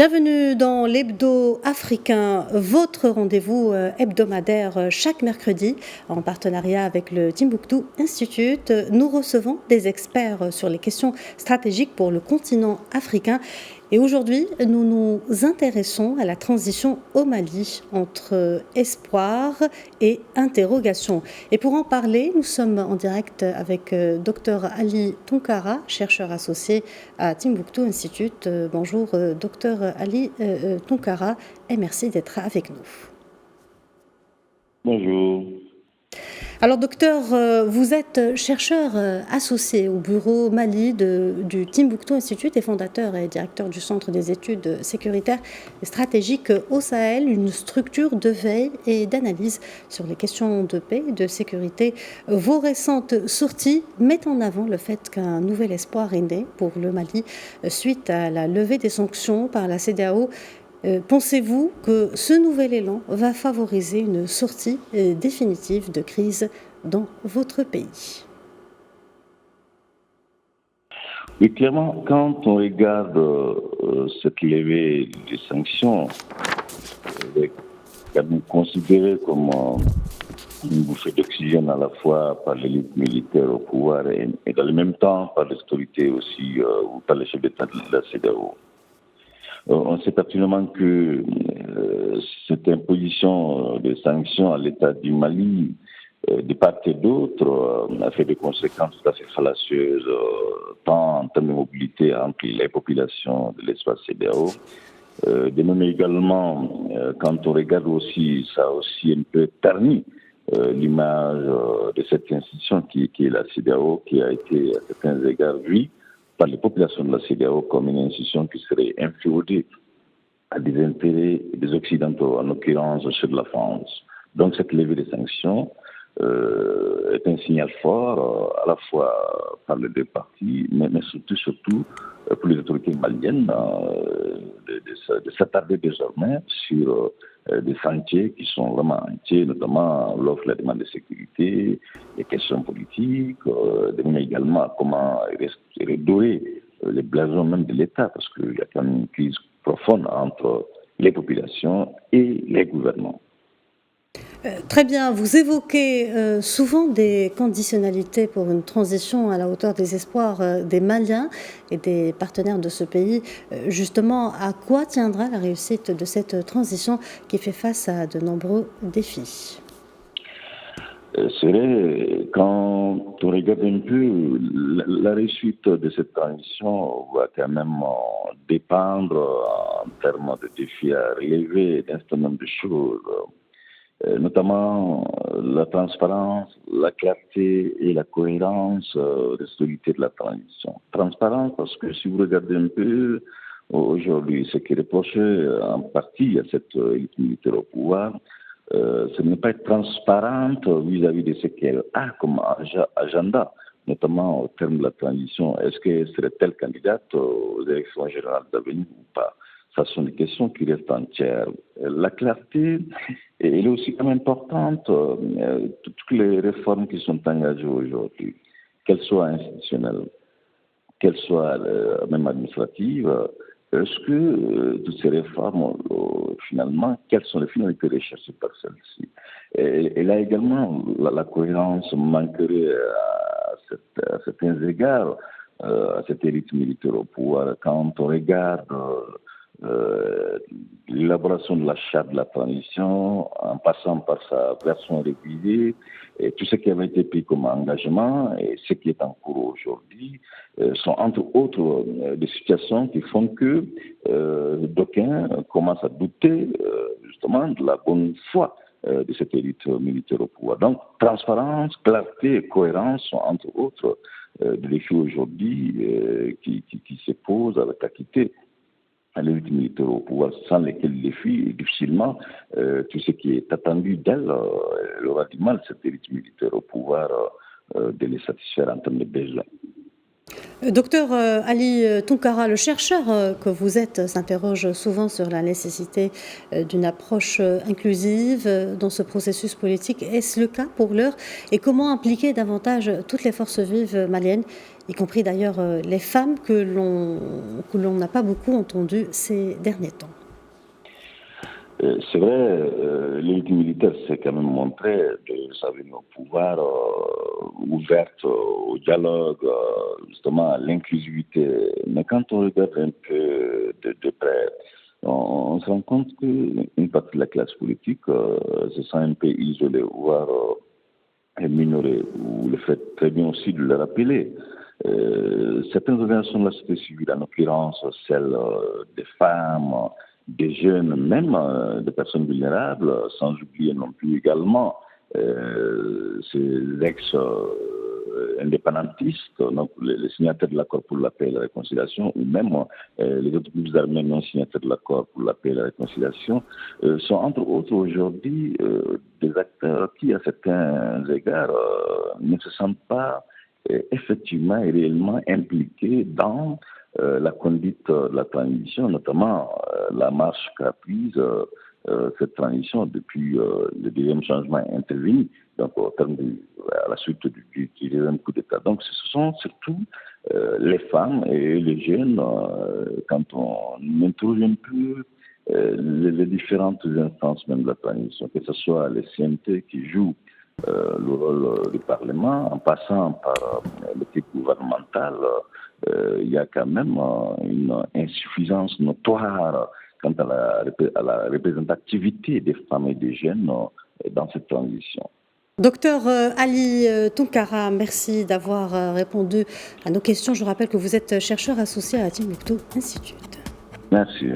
Bienvenue dans l'Hebdo africain, votre rendez-vous hebdomadaire chaque mercredi en partenariat avec le Timbuktu Institute. Nous recevons des experts sur les questions stratégiques pour le continent africain. Et aujourd'hui, nous nous intéressons à la transition au Mali entre espoir et interrogation. Et pour en parler, nous sommes en direct avec Dr Ali Tounkara, chercheur associé à Timbuktu Institute. Bonjour Dr Ali Tounkara et merci d'être avec nous. Bonjour. Alors docteur, vous êtes chercheur associé au bureau Mali du Timbuktu Institute et fondateur et directeur du Centre des études sécuritaires et stratégiques au Sahel, une structure de veille et d'analyse sur les questions de paix et de sécurité. Vos récentes sorties mettent en avant le fait qu'un nouvel espoir est né pour le Mali suite à la levée des sanctions par la CEDEAO. Pensez-vous que ce nouvel élan va favoriser une sortie définitive de crise dans votre pays? Oui, clairement, quand on regarde cette levée des sanctions, considérée comme une bouffée d'oxygène à la fois par l'élite militaire au pouvoir et dans le même temps par les autorités aussi ou par les chefs d'État de la CEDEAO. On sait absolument que cette imposition de sanctions à l'État du Mali, de part et d'autre, a fait des conséquences tout à fait fallacieuses, tant en termes de mobilité entre les populations de l'espace CEDEAO. De même également, quand on regarde aussi, ça a aussi un peu terni l'image de cette institution qui est la CEDEAO, qui a été à certains égards vue par les populations de la CEDEAO comme une institution qui serait inféodée à des intérêts des Occidentaux, en l'occurrence ceux de la France. Donc cette levée des sanctions est un signal fort, à la fois par les deux parties, mais surtout pour les autorités maliennes de s'attarder désormais sur des sentiers qui sont vraiment entiers, notamment l'offre, la demande de sécurité, les questions politiques, mais également comment redorer les blasons même de l'État, parce qu'il y a quand même une crise profonde entre les populations et les gouvernements. Très bien, vous évoquez souvent des conditionnalités pour une transition à la hauteur des espoirs des Maliens et des partenaires de ce pays. Justement, à quoi tiendra la réussite de cette transition qui fait face à de nombreux défis? Serait, quand on regarde un peu, la réussite de cette transition va quand même dépendre en termes de défis à relever d'un certain nombre de choses. Notamment la transparence, la clarté et la cohérence de solidité de la transition. Transparence parce que si vous regardez un peu aujourd'hui ce qui est reproché en partie à cette élite militaire au pouvoir, ce n'est pas être transparente vis-à-vis de ce qu'elle a comme agenda, notamment au terme de la transition. Est-ce que serait-elle candidate aux élections générales d'avenir ou pas? Ça sont des questions qui restent entières. La clarté, elle est aussi quand même importante. Toutes les réformes qui sont engagées aujourd'hui, qu'elles soient institutionnelles, qu'elles soient même administratives, est-ce que toutes ces réformes, finalement, quelles sont les finalités recherchées par celles-ci? Et là également, la cohérence manquerait à certains égards à cette élite militaire au pouvoir. Quand on regarde l'élaboration de la charte de la transition, en passant par sa version révisée, et tout ce qui avait été pris comme engagement et ce qui est en cours aujourd'hui sont entre autres des situations qui font que d'aucuns commencent à douter justement de la bonne foi de cette élite militaire au pouvoir. Donc, transparence, clarté et cohérence sont entre autres des défis aujourd'hui qui se posent avec acuité à l'élite militaire au pouvoir, sans lesquels le défi, difficilement, tout ce qui est attendu d'elle, elle aura du mal, cette élite militaire au pouvoir, de les satisfaire en termes de besoins. Docteur Ali Tounkara, le chercheur que vous êtes s'interroge souvent sur la nécessité d'une approche inclusive dans ce processus politique. Est-ce le cas pour l'heure? Et comment impliquer davantage toutes les forces vives maliennes, y compris d'ailleurs les femmes que l'on n'a pas beaucoup entendues ces derniers temps. C'est vrai, l'élite militaire s'est quand même montrée de sa venue au pouvoir ouverte au dialogue, justement à l'inclusivité. Mais quand on regarde un peu de près, on se rend compte qu'une partie de la classe politique se sent un peu isolée, voire minorée. Vous le faites très bien aussi de le rappeler. Certaines organisations de la société civile, en l'occurrence celles des femmes, des jeunes, même des personnes vulnérables, sans oublier non plus également ces ex-indépendantistes, donc les signataires de l'accord pour la paix et la réconciliation, ou même les autres groupes armés non signataires de l'accord pour la paix et la réconciliation, sont entre autres aujourd'hui des acteurs qui, à certains égards, ne se sentent pas effectivement et réellement impliqués dans la conduite de la transition, notamment la marche qu'a prise cette transition depuis le deuxième changement intervenu, donc au terme à la suite du deuxième coup d'État. Donc ce sont surtout les femmes et les jeunes, quand on interroge un peu les différentes instances même de la transition, que ce soit les CNT qui jouent le rôle du Parlement, en passant par l'équipe gouvernementale, il y a quand même une insuffisance notoire quant à la représentativité des femmes et des jeunes dans cette transition. Docteur Ali Tounkara, merci d'avoir répondu à nos questions. Je rappelle que vous êtes chercheur associé à Timbuktu Institute. Merci.